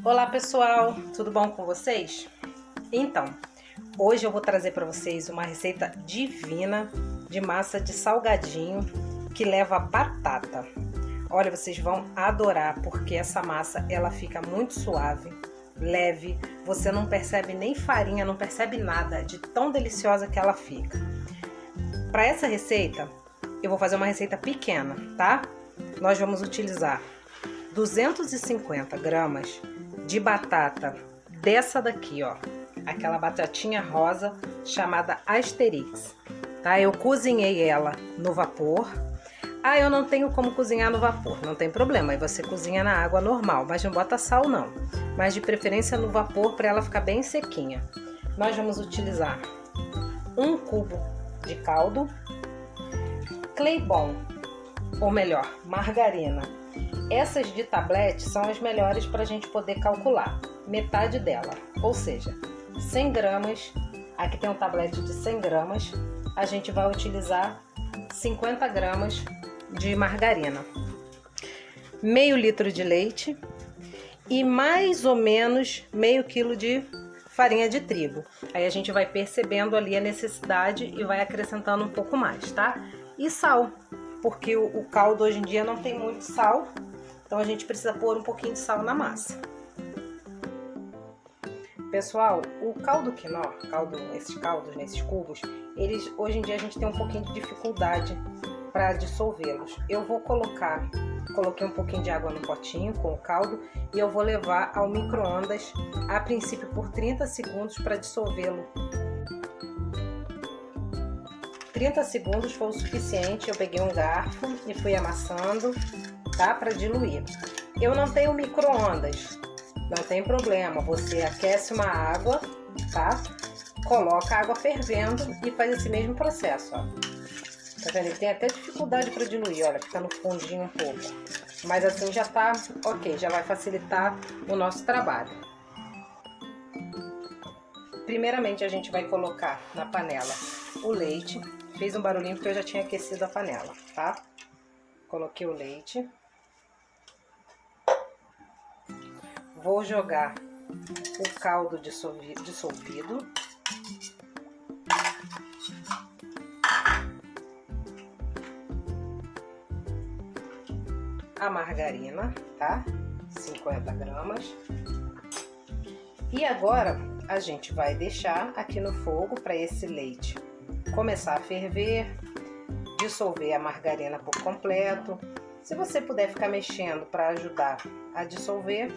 Olá pessoal, tudo bom com vocês? Então, hoje eu vou trazer para vocês uma receita divina de massa de salgadinho que leva batata. Olha, vocês vão adorar porque essa massa ela fica muito suave, leve, você não percebe nem farinha, não percebe nada de tão deliciosa que ela fica. Para essa receita, eu vou fazer uma receita pequena, tá? Nós vamos utilizar 250 gramas de batata dessa daqui, ó, aquela batatinha rosa chamada Asterix, tá? Eu cozinhei ela no vapor. Ah, eu não tenho como cozinhar no vapor, não tem problema, aí você cozinha na água normal, mas não bota sal não, mas de preferência no vapor para ela ficar bem sequinha. Nós vamos utilizar 1 cubo de caldo, Claybon, ou melhor, margarina. Essas de tablete são as melhores para a gente poder calcular, metade dela, ou seja, 100 gramas, aqui tem um tablete de 100 gramas, a gente vai utilizar 50 gramas de margarina, meio litro de leite e mais ou menos meio quilo de farinha de trigo. Aí a gente vai percebendo ali a necessidade e vai acrescentando um pouco mais, tá? E sal, porque o caldo hoje em dia não tem muito sal, então a gente precisa pôr um pouquinho de sal na massa. Pessoal, o caldo quinó, esses caldos nesses cubos, eles hoje em dia a gente tem um pouquinho de dificuldade para dissolvê-los. Eu vou coloquei um pouquinho de água no potinho com o caldo e eu vou levar ao micro-ondas a princípio por 30 segundos para dissolvê-lo. 30 segundos foi o suficiente, eu peguei um garfo e fui amassando, tá? Para diluir. Eu não tenho micro-ondas, não tem problema, você aquece uma água, tá? Coloca a água fervendo e faz esse mesmo processo, ó. Tá vendo? Ele tem até dificuldade para diluir, olha, fica no fundinho um pouco. Mas assim já tá ok, já vai facilitar o nosso trabalho. Primeiramente a gente vai colocar na panela o leite. Fez um barulhinho porque eu já tinha aquecido a panela, tá? Coloquei o leite. Vou jogar o caldo dissolvido. A margarina, tá? 50 gramas. E agora a gente vai deixar aqui no fogo para esse leite começar a ferver, dissolver a margarina por completo. Se você puder ficar mexendo para ajudar a dissolver,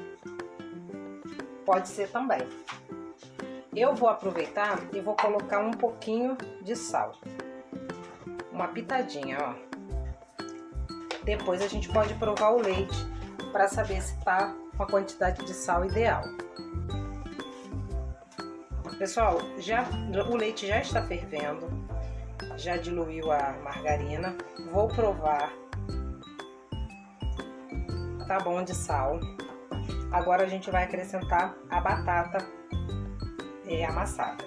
pode ser também. Eu vou aproveitar e vou colocar um pouquinho de sal, uma pitadinha, ó. Depois a gente pode provar o leite para saber se tá com a quantidade de sal ideal. Pessoal, o leite já está fervendo, já diluiu a margarina. Vou provar. Tá bom de sal. Agora a gente vai acrescentar a batata amassada.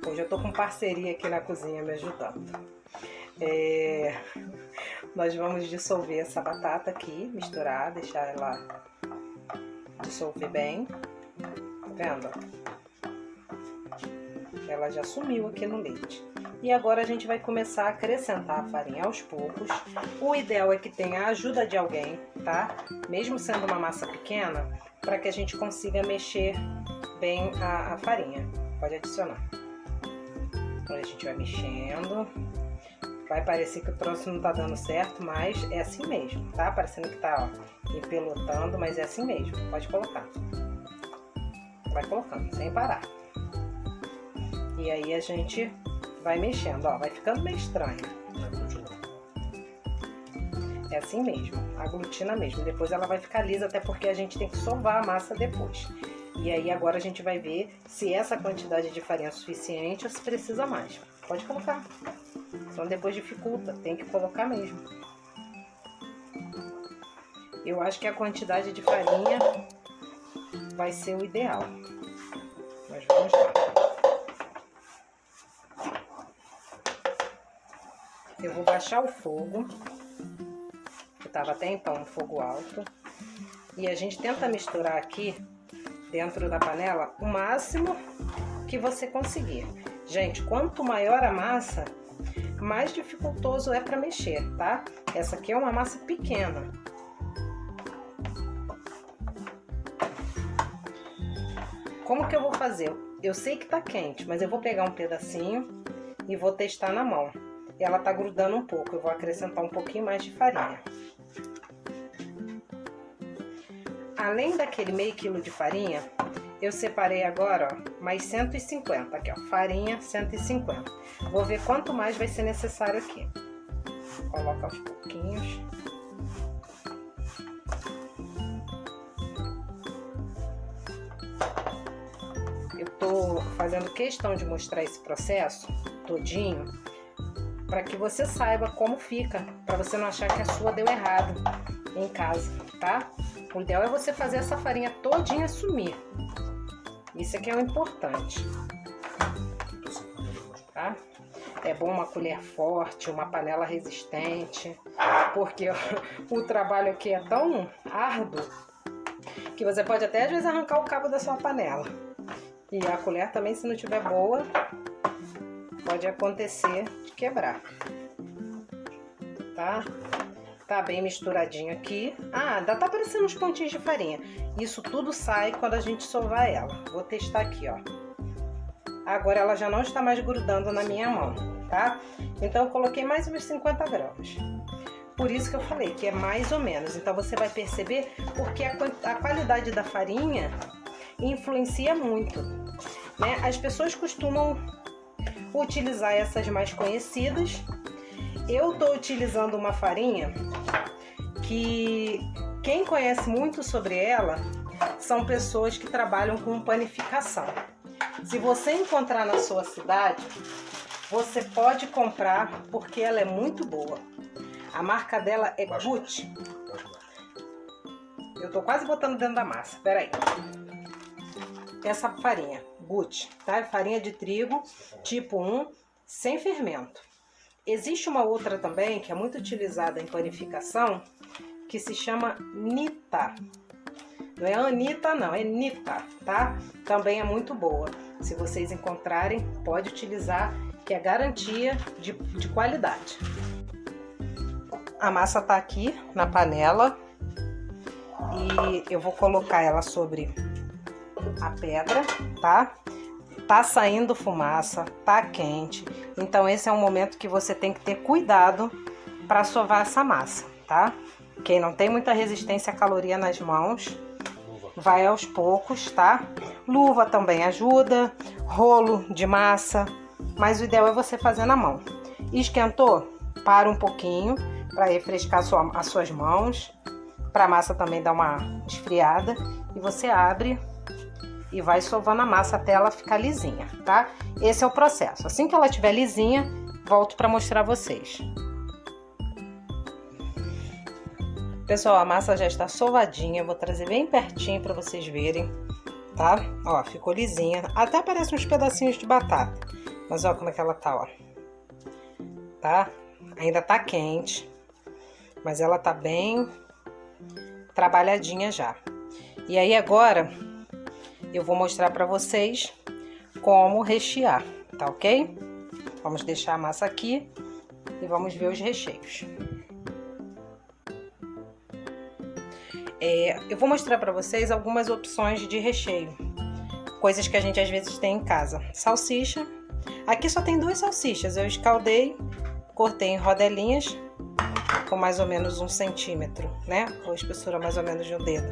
Hoje eu tô com parceria aqui na cozinha me ajudando. Nós vamos dissolver essa batata aqui, misturar, deixar ela dissolver bem. Tá vendo? Ela já sumiu aqui no leite. E agora a gente vai começar a acrescentar a farinha aos poucos. O ideal é que tenha a ajuda de alguém, tá? Mesmo sendo uma massa pequena, para que a gente consiga mexer bem a farinha. Pode adicionar. Então a gente vai mexendo. Vai parecer que o troço não tá dando certo, mas é assim mesmo, tá? Parecendo que tá, ó, empelotando, mas é assim mesmo. Pode colocar. Vai colocando, sem parar. E aí a gente vai mexendo, ó. Vai ficando meio estranho. É assim mesmo, aglutina mesmo. Depois ela vai ficar lisa, até porque a gente tem que sovar a massa depois. E aí agora a gente vai ver se essa quantidade de farinha é suficiente ou se precisa mais. Pode colocar. Então depois dificulta, tem que colocar mesmo. Eu acho que a quantidade de farinha vai ser o ideal. Mas vamos lá. Eu eu vou baixar o fogo, que estava até então no fogo alto, e a gente tenta misturar aqui dentro da panela o máximo que você conseguir. Gente, quanto maior a massa, mais dificultoso é para mexer, tá? Essa aqui é uma massa pequena. Como que eu vou fazer? Eu sei que tá quente, mas eu vou pegar um pedacinho e vou testar na mão. Ela tá grudando um pouco, eu vou acrescentar um pouquinho mais de farinha. Além daquele meio quilo de farinha, eu separei agora, ó, mais 150, aqui ó, farinha 150. Vou ver quanto mais vai ser necessário aqui. Coloca aos pouquinhos. Eu tô fazendo questão de mostrar esse processo todinho, para que você saiba como fica, para você não achar que a sua deu errado em casa, tá? O ideal é você fazer essa farinha todinha sumir. Isso aqui é o importante, tá? É bom uma colher forte, uma panela resistente, porque o trabalho aqui é tão árduo que você pode até às vezes arrancar o cabo da sua panela. E a colher também, se não tiver boa, pode acontecer de quebrar, tá? Tá bem misturadinho aqui. Ah, ainda tá aparecendo uns pontinhos de farinha. Isso tudo sai quando a gente sovar ela. Vou testar aqui, ó. Agora ela já não está mais grudando na minha mão, tá? Então eu coloquei mais uns 50 gramas. Por isso que eu falei que é mais ou menos. Então você vai perceber porque a qualidade da farinha influencia muito, né? As pessoas costumam utilizar essas mais conhecidas. Eu tô utilizando uma farinha que quem conhece muito sobre ela são pessoas que trabalham com panificação. Se você encontrar na sua cidade, você pode comprar porque ela é muito boa. A marca dela é Gucci. Eu tô quase botando dentro da massa, peraí. Essa farinha, Gucci, tá? É farinha de trigo tipo 1, sem fermento. Existe uma outra também, que é muito utilizada em panificação, que se chama Nita. Não é Anitta, não, é Nita, tá? Também é muito boa. Se vocês encontrarem, pode utilizar, que é garantia de qualidade. A massa tá aqui na panela e eu vou colocar ela sobre a pedra, tá? Tá saindo fumaça, tá quente, então esse é um momento que você tem que ter cuidado para sovar essa massa, tá? Quem não tem muita resistência à caloria nas mãos, vai aos poucos, tá? Luva também ajuda, rolo de massa, mas o ideal é você fazer na mão. Esquentou? Para um pouquinho para refrescar as suas mãos, para a massa também dar uma esfriada, e você abre e vai sovando a massa até ela ficar lisinha, tá? Esse é o processo. Assim que ela estiver lisinha, volto para mostrar a vocês. Pessoal, a massa já está sovadinha, eu vou trazer bem pertinho para vocês verem, tá? Ó, ficou lisinha, até aparecem uns pedacinhos de batata, mas ó como é que ela tá, ó. Tá? Ainda tá quente, mas ela tá bem trabalhadinha já. E aí agora eu vou mostrar para vocês como rechear, tá ok? Vamos deixar a massa aqui e vamos ver os recheios. Eu vou mostrar para vocês algumas opções de recheio, coisas que a gente às vezes tem em casa. Salsicha, aqui só tem 2 salsichas, eu escaldei, cortei em rodelinhas com mais ou menos 1 centímetro, né? Ou espessura mais ou menos de um dedo.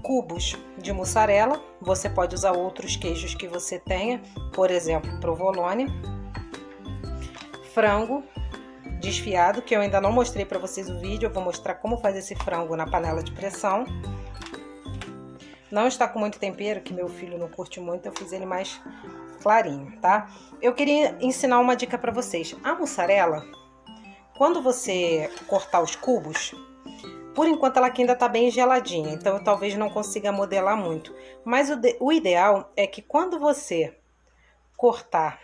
Cubos de mussarela, você pode usar outros queijos que você tenha, por exemplo, provolone. Frango desfiado, que eu ainda não mostrei para vocês o vídeo, eu vou mostrar como fazer esse frango na panela de pressão. Não está com muito tempero, que meu filho não curte muito, eu fiz ele mais clarinho, tá? Eu queria ensinar uma dica para vocês. A mussarela, quando você cortar os cubos, por enquanto ela aqui ainda tá bem geladinha, então eu talvez não consiga modelar muito. Mas o ideal é que quando você cortar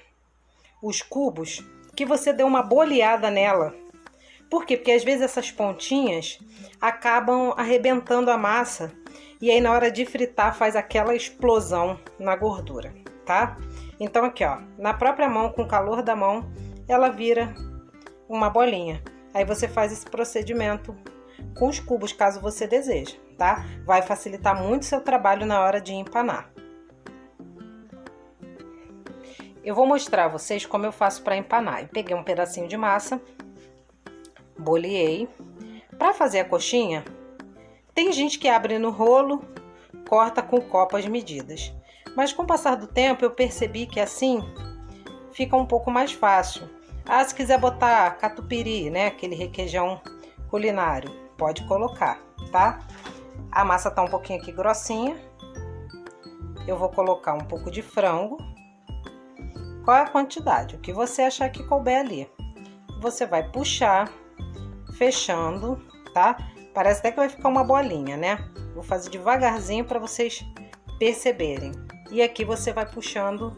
os cubos, que você dê uma boleada nela. Por quê? Porque às vezes essas pontinhas acabam arrebentando a massa e aí na hora de fritar faz aquela explosão na gordura, tá? Então aqui, ó, na própria mão, com o calor da mão, ela vira uma bolinha. Aí você faz esse procedimento com os cubos, caso você deseje, tá? Vai facilitar muito seu trabalho na hora de empanar. Eu vou mostrar a vocês como eu faço para empanar. Eu peguei um pedacinho de massa, boleei. Para fazer a coxinha, tem gente que abre no rolo, corta com copo as medidas. Mas com o passar do tempo eu percebi que assim fica um pouco mais fácil. Ah, se quiser botar catupiry, né, aquele requeijão culinário, pode colocar, tá? A massa tá um pouquinho aqui grossinha. Eu vou colocar um pouco de frango. Qual é a quantidade? O que você achar que couber ali. Você vai puxar, fechando, tá? Parece até que vai ficar uma bolinha, né? Vou fazer devagarzinho para vocês perceberem. E aqui você vai puxando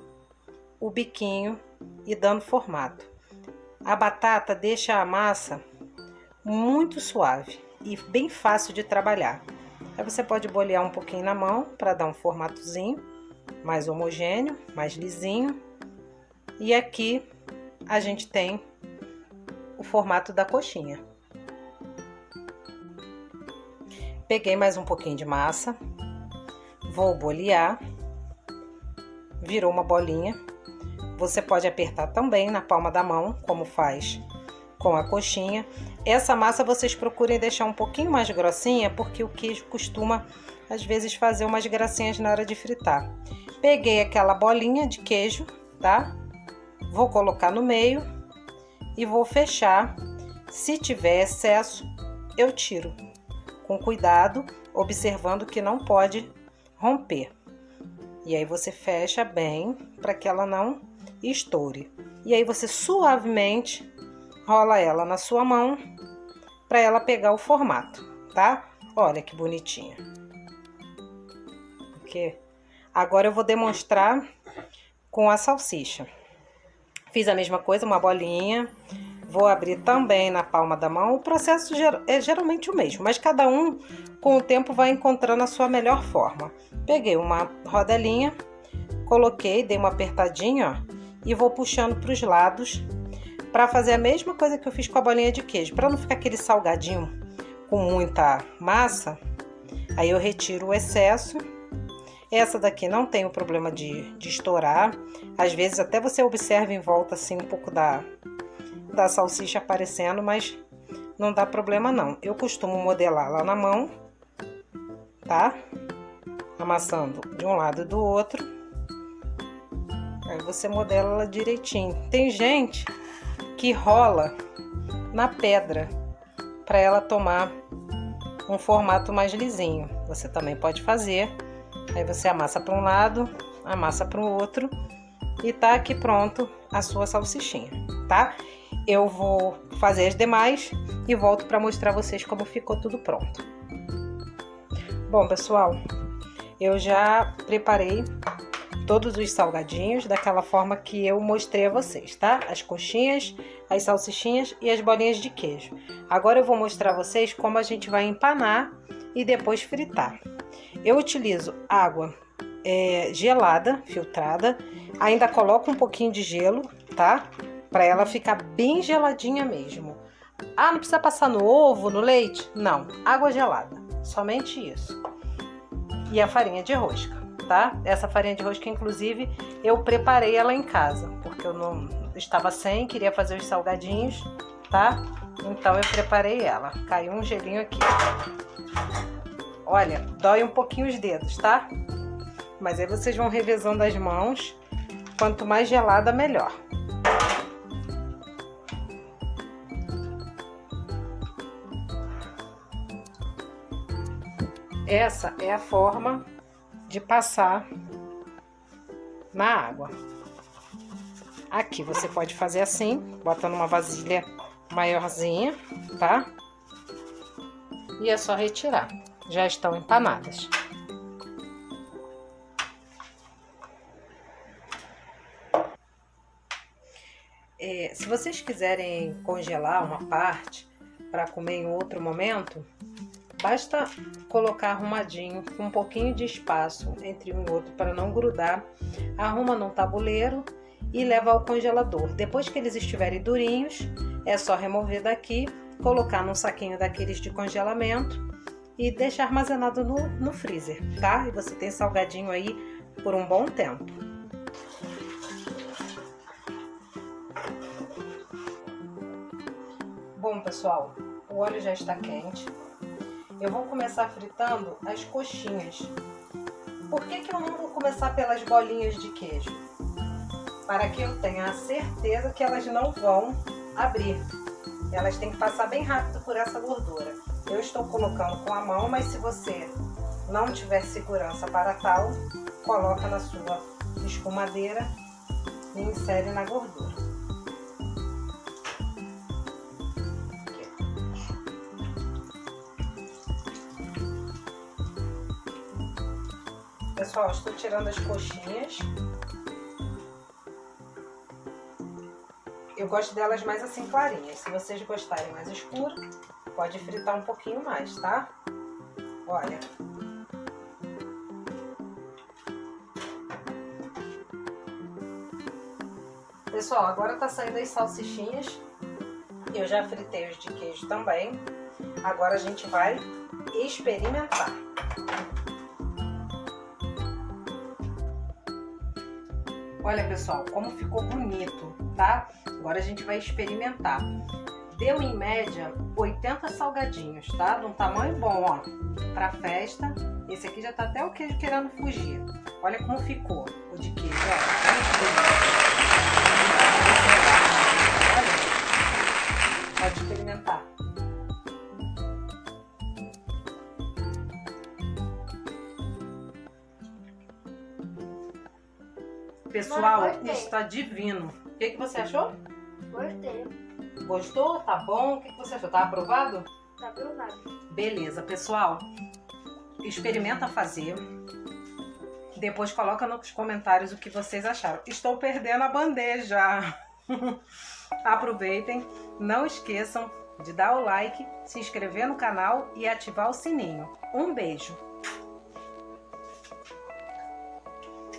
o biquinho e dando formato. A batata deixa a massa muito suave e bem fácil de trabalhar. Aí você pode bolear um pouquinho na mão para dar um formatozinho mais homogêneo, mais lisinho. E aqui a gente tem o formato da coxinha. Peguei mais um pouquinho de massa, vou bolear, virou uma bolinha. Você pode apertar também na palma da mão, como faz com a coxinha. Essa massa vocês procurem deixar um pouquinho mais grossinha, porque o queijo costuma, às vezes, fazer umas gracinhas na hora de fritar. Peguei aquela bolinha de queijo, tá? Vou colocar no meio e vou fechar. Se tiver excesso, eu tiro. Com cuidado, observando que não pode romper. E aí você fecha bem para que ela não estoure. E aí você suavemente rola ela na sua mão para ela pegar o formato, tá? Olha que bonitinha. Ok? Agora eu vou demonstrar com a salsicha. Fiz a mesma coisa, uma bolinha. Vou abrir também na palma da mão. O processo é geralmente o mesmo, mas cada um com o tempo vai encontrando a sua melhor forma. Peguei uma rodelinha, coloquei, dei uma apertadinha, ó, e vou puxando para os lados para fazer a mesma coisa que eu fiz com a bolinha de queijo. Para não ficar aquele salgadinho com muita massa, aí eu retiro o excesso. Essa daqui não tem o problema de estourar. Às vezes até você observa em volta assim um pouco da salsicha aparecendo, mas não dá problema não. Eu costumo modelar lá na mão, tá? Amassando de um lado e do outro. Aí você modela ela direitinho. Tem gente que rola na pedra para ela tomar um formato mais lisinho. Você também pode fazer. Aí você amassa para um lado, amassa para o outro e tá aqui pronto a sua salsichinha, tá? Eu vou fazer as demais e volto para mostrar a vocês como ficou tudo pronto. Bom, pessoal, eu já preparei todos os salgadinhos daquela forma que eu mostrei a vocês, tá? As coxinhas, as salsichinhas e as bolinhas de queijo. Agora eu vou mostrar a vocês como a gente vai empanar e depois fritar. Eu utilizo água gelada, filtrada, ainda coloco um pouquinho de gelo, tá? Para ela ficar bem geladinha mesmo. Ah, não precisa passar no ovo, no leite? Não, água gelada, somente isso. E a farinha de rosca, tá? Essa farinha de rosca, inclusive, eu preparei ela em casa, porque eu não estava sem, queria fazer os salgadinhos, tá? Então eu preparei ela. Caiu um gelinho aqui. Olha, dói um pouquinho os dedos, tá? Mas aí vocês vão revezando as mãos. Quanto mais gelada, melhor. Essa é a forma de passar na água. Aqui você pode fazer assim, bota numa vasilha maiorzinha, tá? E é só retirar. Já estão empanadas. Se vocês quiserem congelar uma parte para comer em outro momento, basta colocar arrumadinho, com um pouquinho de espaço entre um e outro para não grudar. Arruma num tabuleiro e leva ao congelador. Depois que eles estiverem durinhos, é só remover daqui, colocar num saquinho daqueles de congelamento e deixar armazenado no freezer, tá? E você tem salgadinho aí por um bom tempo. Bom, pessoal, o óleo já está quente. Eu vou começar fritando as coxinhas. Por que eu não vou começar pelas bolinhas de queijo? Para que eu tenha a certeza que elas não vão abrir. Elas têm que passar bem rápido por essa gordura. Eu estou colocando com a mão, mas se você não tiver segurança para tal, coloca na sua escumadeira e insere na gordura. Pessoal, estou tirando as coxinhas. Eu gosto delas mais assim clarinhas. Se vocês gostarem mais escuro, pode fritar um pouquinho mais, tá? Olha. Pessoal, agora tá saindo as salsichinhas. Eu já fritei os de queijo também. Agora a gente vai experimentar. Olha, pessoal, como ficou bonito, tá? Agora a gente vai experimentar. Deu em média 80 salgadinhos, tá? De um tamanho bom, ó, pra festa. Esse aqui já tá até o queijo querendo fugir. Olha como ficou o de queijo, ó. Olha, pode experimentar. Pessoal, está divino. O que você achou? Gostei. Gostou? Tá bom? O que você achou? Tá aprovado? Tá aprovado. Beleza, pessoal. Experimenta fazer. Depois coloca nos comentários o que vocês acharam. Estou perdendo a bandeja. Aproveitem. Não esqueçam de dar o like, se inscrever no canal e ativar o sininho. Um beijo.